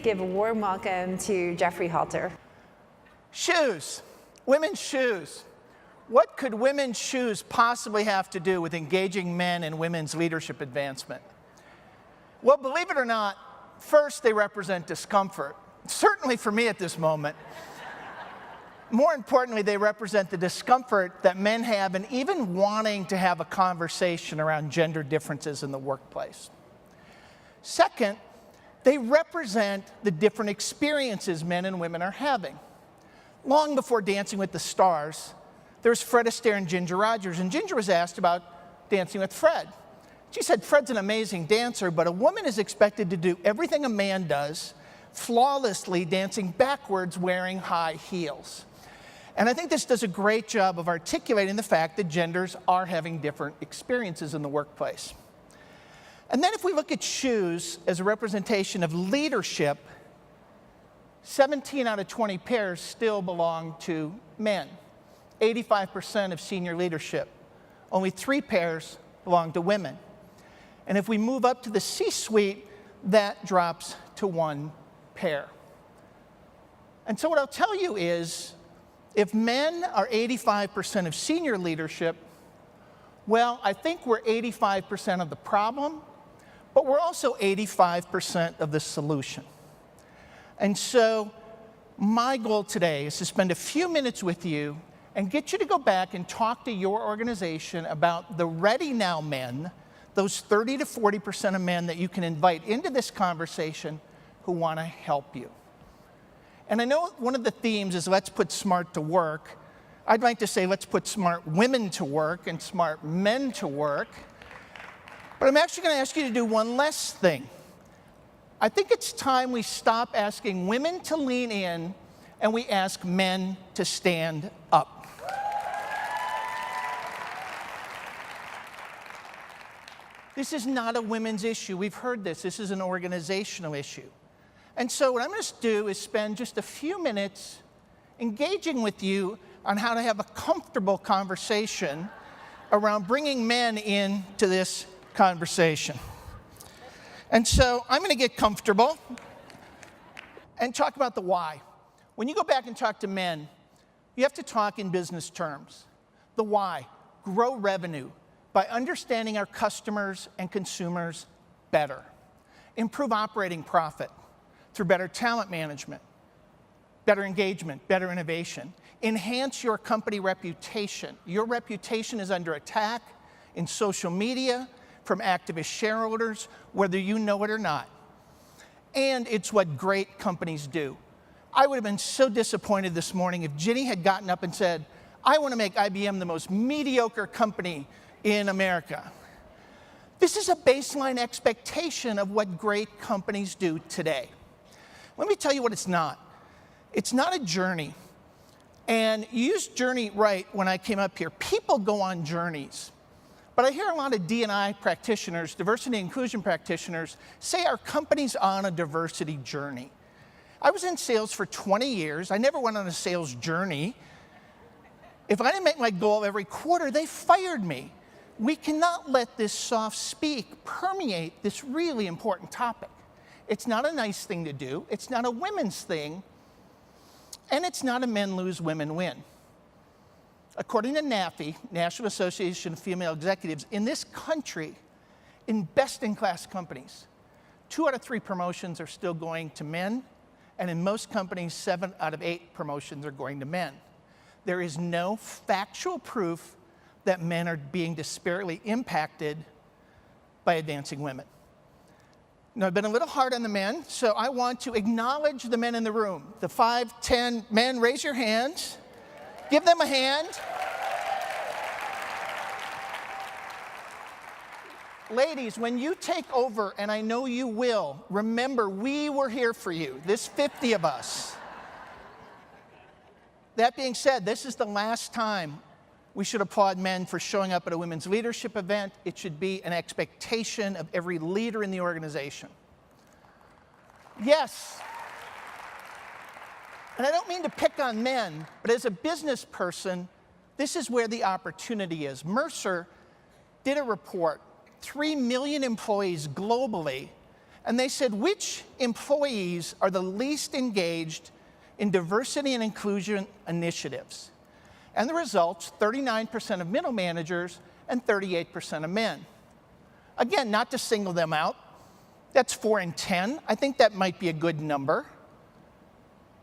give a warm welcome to Jeffery Halter. Shoes, women's shoes. What could women's shoes possibly have to do with engaging men in women's leadership advancement? Well, believe it or not, first they represent discomfort, certainly for me at this moment. More importantly, they represent the discomfort that men have in even wanting to have a conversation around gender differences in the workplace. Second, they represent the different experiences men and women are having. Long before Dancing with the Stars, there's Fred Astaire and Ginger Rogers, and Ginger was asked about Dancing with Fred. She said, Fred's an amazing dancer, but a woman is expected to do everything a man does, flawlessly dancing backwards wearing high heels. And I think this does a great job of articulating the fact that genders are having different experiences in the workplace. And then if we look at shoes as a representation of leadership, 17 out of 20 pairs still belong to men. 85% of senior leadership. Only 3 pairs belong to women. And if we move up to the C-suite, that drops to 1 pair. And so what I'll tell you is, if men are 85% of senior leadership, well, I think we're 85% of the problem, but we're also 85% of the solution. And so my goal today is to spend a few minutes with you and get you to go back and talk to your organization about the ready now men, those 30 to 40% of men that you can invite into this conversation who want to help you. And I know one of the themes is let's put smart to work. I'd like to say let's put smart women to work and smart men to work. But I'm actually going to ask you to do one less thing. I think it's time we stop asking women to lean in and we ask men to stand up. This is not a women's issue. We've heard this. This is an organizational issue. And so what I'm going to do is spend just a few minutes engaging with you on how to have a comfortable conversation around bringing men into this conversation. And so I'm going to get comfortable and talk about the why. When you go back and talk to men, you have to talk in business terms. The why: grow revenue by understanding our customers and consumers better. Improve operating profit through better talent management, better engagement, better innovation. Enhance your company reputation. Your reputation is under attack in social media from activist shareholders, whether you know it or not. And it's what great companies do. I would have been so disappointed this morning if Ginny had gotten up and said, I want to make IBM the most mediocre company in America. This is a baseline expectation of what great companies do today. Let me tell you what it's not. It's not a journey. And you used journey right when I came up here. People go on journeys. But I hear a lot of D&I practitioners, diversity and inclusion practitioners, say our company's on a diversity journey. I was in sales for 20 years. I never went on a sales journey. If I didn't make my goal every quarter, they fired me. We cannot let this soft speak permeate this really important topic. It's not a nice thing to do. It's not a women's thing. And it's not a men lose, women win. According to NAFE, National Association of Female Executives, in this country, in best-in-class companies, 2 out of 3 promotions are still going to men, and in most companies, 7 out of 8 promotions are going to men. There is no factual proof that men are being disparately impacted by advancing women. Now, I've been a little hard on the men, so I want to acknowledge the men in the room. The 5, 10 men, raise your hands. Give them a hand. Ladies, when you take over, and I know you will, remember, we were here for you, this 50 of us. That being said, this is the last time we should applaud men for showing up at a women's leadership event. It should be an expectation of every leader in the organization. Yes. And I don't mean to pick on men, but as a business person, this is where the opportunity is. Mercer did a report, 3 million employees globally And they said, which employees are the least engaged in diversity and inclusion initiatives? And the results, 39% of middle managers and 38% of men. Again, not to single them out, that's 4 in 10. I think that might be a good number.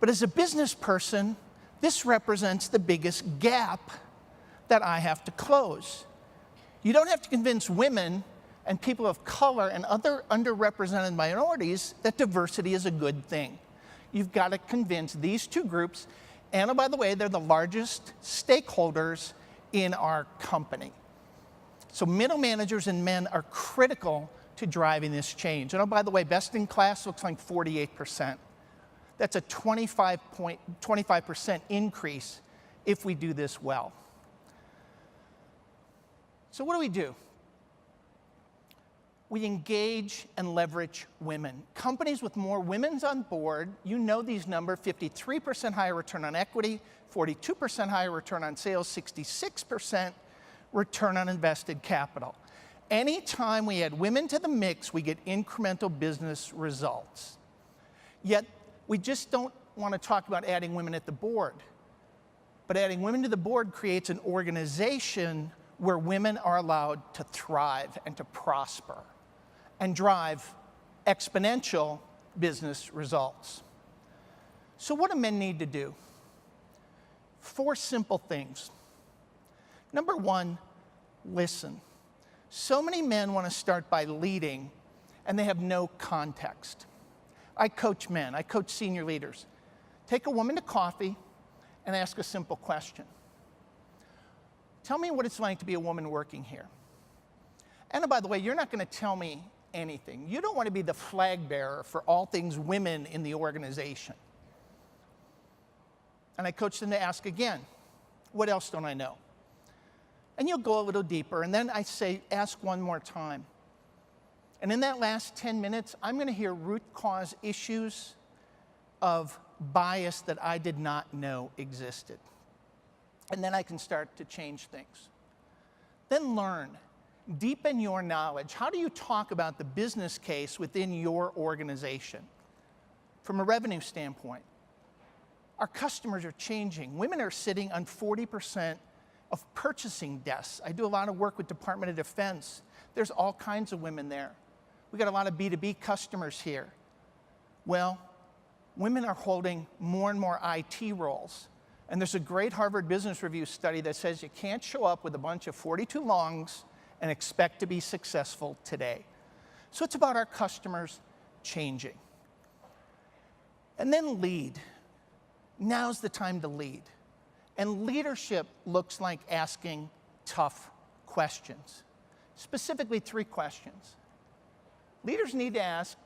But as a business person, this represents the biggest gap that I have to close. You don't have to convince women and people of color and other underrepresented minorities that diversity is a good thing. You've got to convince these two groups, and oh, by the way, they're the largest stakeholders in our company. So middle managers and men are critical to driving this change. And oh, by the way, best in class looks like 48%. That's a 25% increase if we do this well. So what do? We engage and leverage women. Companies with more women on board, you know these numbers, 53% higher return on equity, 42% higher return on sales, 66% return on invested capital. Anytime we add women to the mix, we get incremental business results. Yet, we just don't want to talk about adding women at the board. But adding women to the board creates an organization where women are allowed to thrive and to prosper and drive exponential business results. So what do men need to do? 4 simple things. Number 1, listen. So many men want to start by leading, and they have no context. I coach men, I coach senior leaders. Take a woman to coffee and ask a simple question. Tell me what it's like to be a woman working here. And oh, by the way, you're not going to tell me anything. You don't want to be the flag bearer for all things women in the organization. And I coach them to ask again, what else don't I know? And you'll go a little deeper, and then I say, ask one more time. And in that last 10 minutes, I'm going to hear root cause issues of bias that I did not know existed. And then I can start to change things. Then learn. Deepen your knowledge. How do you talk about the business case within your organization? From a revenue standpoint, our customers are changing. Women are sitting on 40% of purchasing desks. I do a lot of work with Department of Defense. There's all kinds of women there. We got a lot of B2B customers here. Well, women are holding more and more IT roles. And there's a great Harvard Business Review study that says you can't show up with a bunch of 42 longs and expect to be successful today. So it's about our customers changing. And then lead. Now's the time to lead. And leadership looks like asking tough questions. Specifically, 3 questions. Leaders need to ask,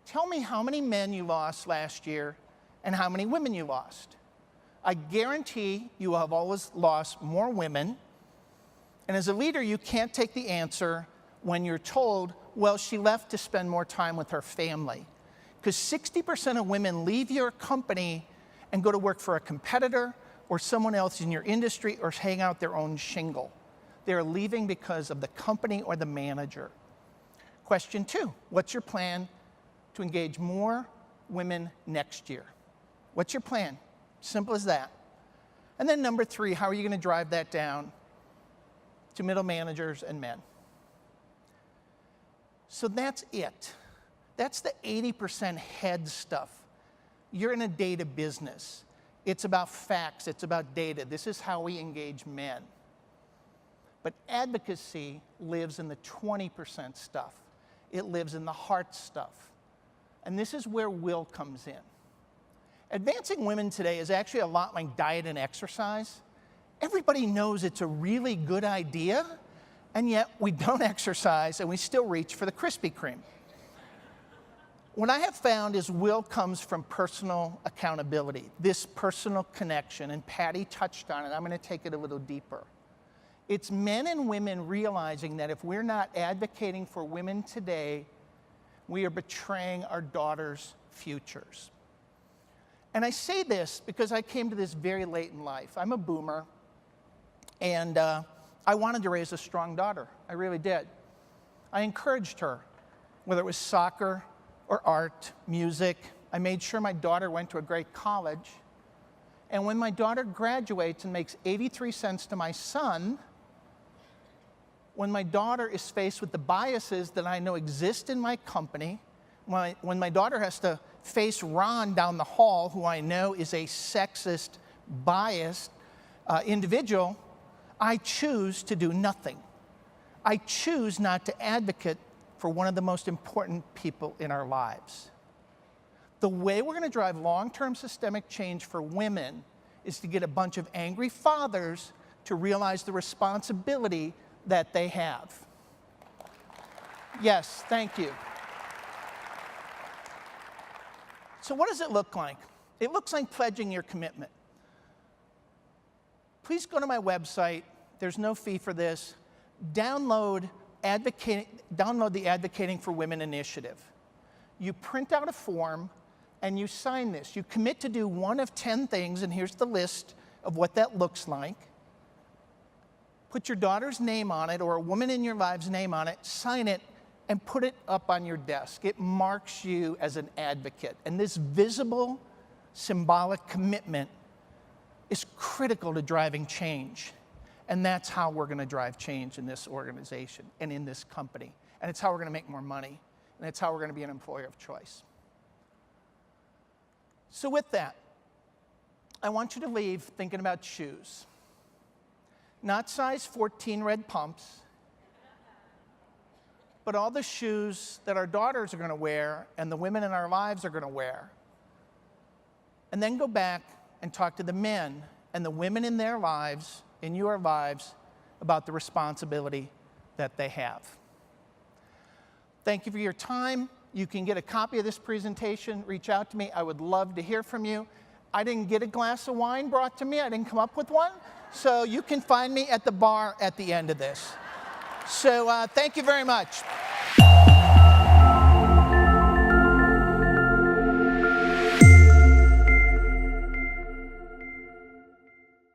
tell me how many men you lost last year and how many women you lost. I guarantee you have always lost more women. And as a leader, you can't take the answer when you're told, well, she left to spend more time with her family. Because 60% of women leave your company and go to work for a competitor or someone else in your industry or hang out their own shingle. They're leaving because of the company or the manager. Question 2, what's your plan to engage more women next year? What's your plan? Simple as that. And then number 3, how are you going to drive that down to middle managers and men? So that's it. That's the 80% head stuff. You're in a data business. It's about facts. It's about data. This is how we engage men. But advocacy lives in the 20% stuff. It lives in the heart stuff. And this is where will comes in. Advancing women today is actually a lot like diet and exercise. Everybody knows it's a really good idea, and yet we don't exercise and we still reach for the Krispy Kreme. What I have found is will comes from personal accountability, this personal connection, and Patty touched on it. I'm going to take it a little deeper. It's men and women realizing that if we're not advocating for women today, we are betraying our daughters' futures. And I say this because I came to this very late in life. I'm a boomer, and I wanted to raise a strong daughter. I really did. I encouraged her, whether it was soccer or art, music. I made sure my daughter went to a great college. And when my daughter graduates and makes 83 cents to my son, when my daughter is faced with the biases that I know exist in my company, when my daughter has to face Ron down the hall, who I know is a sexist, biased individual, I choose to do nothing. I choose not to advocate for one of the most important people in our lives. The way we're going to drive long-term systemic change for women is to get a bunch of angry fathers to realize the responsibility that they have. Yes, thank you. So what does it look like? It looks like pledging your commitment. Please go to my website. There's no fee for this. Download the Advocating for Women initiative. You print out a form and you sign this. You commit to do one of 10 things, and here's the list of what that looks like. Put your daughter's name on it or a woman in your live's name on it, sign it, and put it up on your desk. It marks you as an advocate. And this visible, symbolic commitment is critical to driving change. And that's how we're going to drive change in this organization and in this company. And it's how we're going to make more money. And it's how we're going to be an employer of choice. So with that, I want you to leave thinking about shoes. Not size 14 red pumps, but all the shoes that our daughters are going to wear and the women in our lives are going to wear. And then go back and talk to the men and the women in their lives, in your lives, about the responsibility that they have. Thank you for your time. You can get a copy of this presentation. Reach out to me. I would love to hear from you. I didn't get a glass of wine brought to me. I didn't come up with one. So you can find me at the bar at the end of this. So thank you very much.